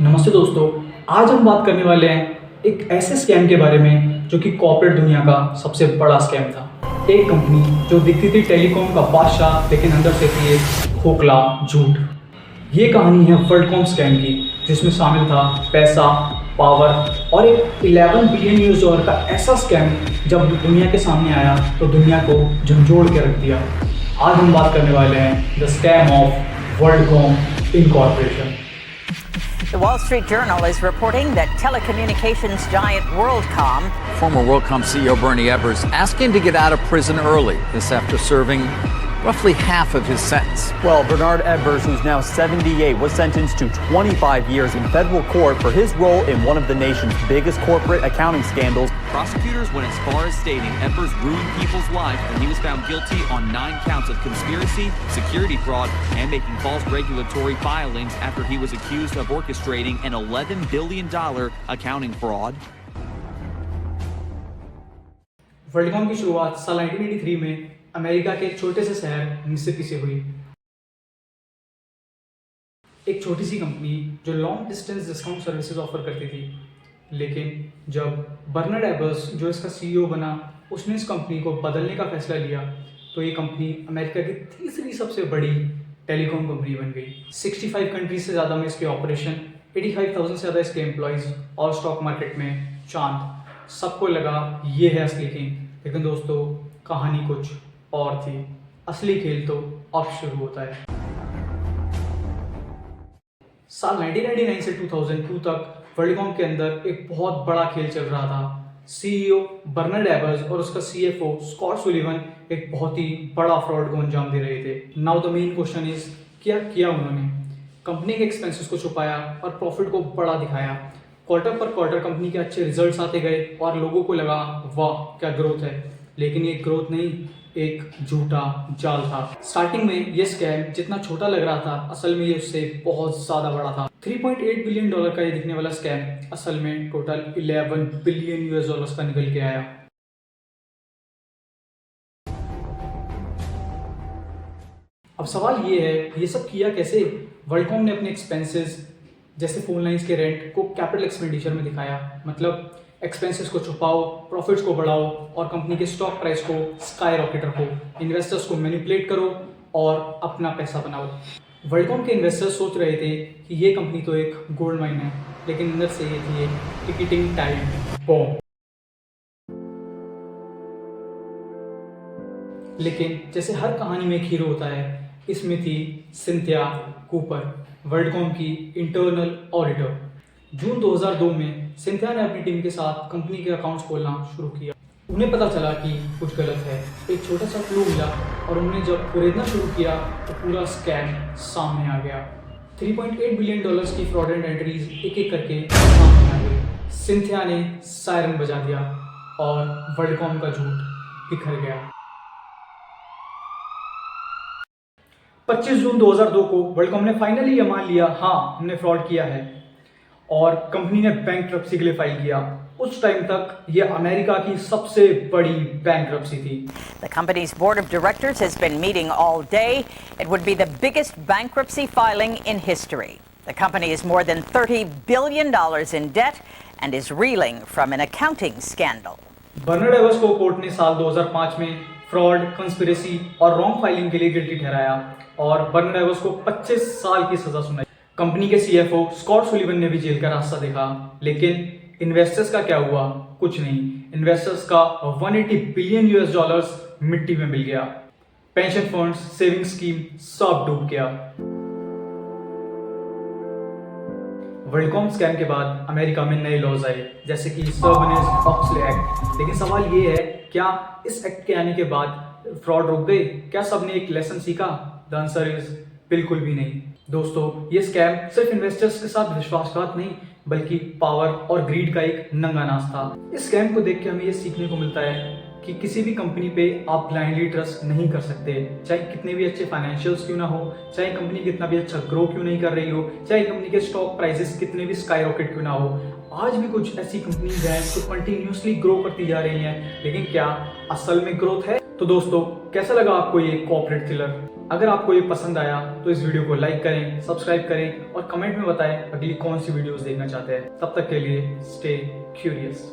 नमस्ते दोस्तों। आज हम बात करने वाले हैं एक ऐसे स्कैम के बारे में जो कि कॉर्पोरेट दुनिया का सबसे बड़ा स्कैम था। एक कंपनी जो दिखती थी टेलीकॉम का बादशाह, लेकिन अंदर से थी एक खोखला झूठ। ये कहानी है वर्ल्डकॉम स्कैम की, जिसमें शामिल था पैसा, पावर और एक 11 बिलियन यूएस डॉलर का ऐसा स्कैम जब दुनिया के सामने आया तो दुनिया को झंझोड़ के रख दिया। आज हम बात करने वाले हैं the scam of WorldCom incorporation. The Wall Street Journal is reporting that telecommunications giant WorldCom, Former WorldCom CEO Bernie Ebbers asking to get out of prison early. This after serving roughly half of his sentence. Well, Bernard Ebbers, who's now 78, was sentenced to 25 years in federal court for his role in one of the nation's biggest corporate accounting scandals. Prosecutors went as far as stating Ebbers ruined people's lives when he was found guilty on 9 counts of conspiracy, security fraud, and making false regulatory filings after he was accused of orchestrating an $11 billion accounting fraud. वर्ल्डकॉम की शुरुआत साल 1983 में America के एक छोटे से शहर Mississippi से हुई। एक छोटी सी कंपनी जो long distance discount services offer करती थी। लेकिन जब बर्नार्ड एबर्स जो इसका सीईओ बना, उसने इस कंपनी को बदलने का फैसला लिया तो ये कंपनी अमेरिका की तीसरी सबसे बड़ी टेलीकॉम कंपनी बन गई। 65 कंट्रीज से ज़्यादा में इसके ऑपरेशन, 85,000 से ज़्यादा इसके एम्प्लॉयज़ और स्टॉक मार्केट में चांद। सबको लगा ये है असली किंग, लेकिन दोस्तों कहानी कुछ और थी। असली खेल तो अब शुरू होता है। साल 1999 से 2002 तक वर्ल्डकॉम के अंदर एक बहुत बड़ा खेल चल रहा था। सीईओ बर्नार्ड एबर्स और उसका सीएफओ स्कॉट सुलिवन एक बहुत ही बड़ा फ्रॉड को अंजाम दे रहे थे। Now the main question is, क्या किया उन्होंने? कंपनी के एक्सपेंसेस को छुपाया और प्रॉफिट को बड़ा दिखाया। क्वार्टर पर क्वार्टर कंपनी के अच्छे रिजल्ट्स आते गए और लोगों को लगा वाह क्या ग्रोथ है, लेकिन ये ग्रोथ नहीं, एक झूठा जाल था। स्टार्टिंग में ये स्कैम जितना छोटा लग रहा था, असल में ये उससे बहुत ज्यादा बड़ा था। 3.8 बिलियन डॉलर का ये दिखने वाला स्कैम असल में टोटल 11 बिलियन यूएस डॉलर्स का निकल के आया। अब सवाल ये है, ये सब किया कैसे? वर्ल्डकॉम ने अपने एक्सपेंसेस जैसे फोन लाइंस के रेंट को कैपिटल एक्सपेंडिचर में दिखाया। मतलब एक्सपेंसेस को छुपाओ, प्रॉफिट्स को बढ़ाओ और कंपनी के स्टॉक प्राइस को स्काई रॉकेट रखो। इन्वेस्टर्स को मैनिपुलेट करो और अपना पैसा बनाओ। वर्ल्डकॉम के इन्वेस्टर्स सोच रहे थे कि ये कंपनी तो एक गोल्ड माइन है, लेकिन अंदर से ये थी एक टिकटिंग टाइम बॉम्ब। लेकिन जैसे हर कहानी में एक हीरो होता है, इसमें थी सिंथिया कूपर, वर्ल्डकॉम की इंटरनल ऑडिटर। जून 2002 में सिंथिया ने अपनी टीम के साथ कंपनी के अकाउंट्स खोलना शुरू किया। उन्हें पता चला कि कुछ गलत है। एक छोटा सा क्लू मिला और उन्होंने जब कुरेदना शुरू किया तो पूरा स्कैम सामने आ गया। 3.8 बिलियन डॉलर्स की फ्रॉडेंट एंट्रीज एक एक करके सामने आ गई। सिंथिया ने सायरन बजा दिया और वर्ल्डकॉम का झूठ बिखर गया। 25 जून 2002 को वर्ल्डकॉम ने फाइनली ये मान लिया, हाँ हमने फ्रॉड किया है, और कंपनी ने बैंकरप्सी के लिए फाइल किया। उस टाइम तक ये अमेरिका की सबसे बड़ी बैंकरप्सी थी। the company's board of directors has been meeting all day. It would be the biggest bankruptcy filing in history. The company is more than $30 billion in debt and is reeling from an accounting scandal. Bernard Ebbers को court ने साल 2005 में fraud, conspiracy और wrong filing के लिए guilty ठहराया और Bernard Ebbers को 25 साल की सजा सुनाई। कंपनी के सीएफओ स्कॉट सुलिवन ने भी जेल का रास्ता देखा, लेकिन इन्वेस्टर्स का क्या हुआ? कुछ नहीं। इन्वेस्टर्स का 180 बिलियन यूएस डॉलर्स मिट्टी में मिल गया। पेंशन फंड्स, सेविंग स्कीम सब डूब गया। वर्ल्डकॉम स्कैम के बाद अमेरिका में नए लॉज आए, जैसे कि सर्बानेस-ऑक्सले एक्ट। लेकिन सवाल ये है, क्या इस एक्ट के आने के बाद फ्रॉड रुक गए? क्या सबने एक लेसन सीखा? द आंसर इज बिल्कुल भी नहीं। दोस्तों ये स्कैम सिर्फ इन्वेस्टर्स के साथ विश्वासघात नहीं, बल्कि पावर और ग्रीड का एक नंगा नाच था। इस स्कैम को देख के हमें ये सीखने को मिलता है कि किसी भी कंपनी पे आप ब्लाइंडली ट्रस्ट नहीं कर सकते, चाहे कितने भी अच्छे फाइनेंशियल्स क्यों ना हो, चाहे कंपनी कितना भी अच्छा ग्रो क्यों नहीं कर रही हो, चाहे कंपनी के स्टॉक प्राइसेस कितने भी स्काई रॉकेट क्यों ना हो। आज भी कुछ ऐसी कंपनीज हैं जो कंटिन्यूसली ग्रो करती जा रही हैं, लेकिन क्या असल में ग्रोथ है? तो दोस्तों, कैसा लगा आपको ये कॉर्पोरेट थ्रिलर? अगर आपको ये पसंद आया तो इस वीडियो को लाइक करें, सब्सक्राइब करें और कमेंट में बताएं अगली कौन सी वीडियोस देखना चाहते हैं। तब तक के लिए स्टे क्यूरियस।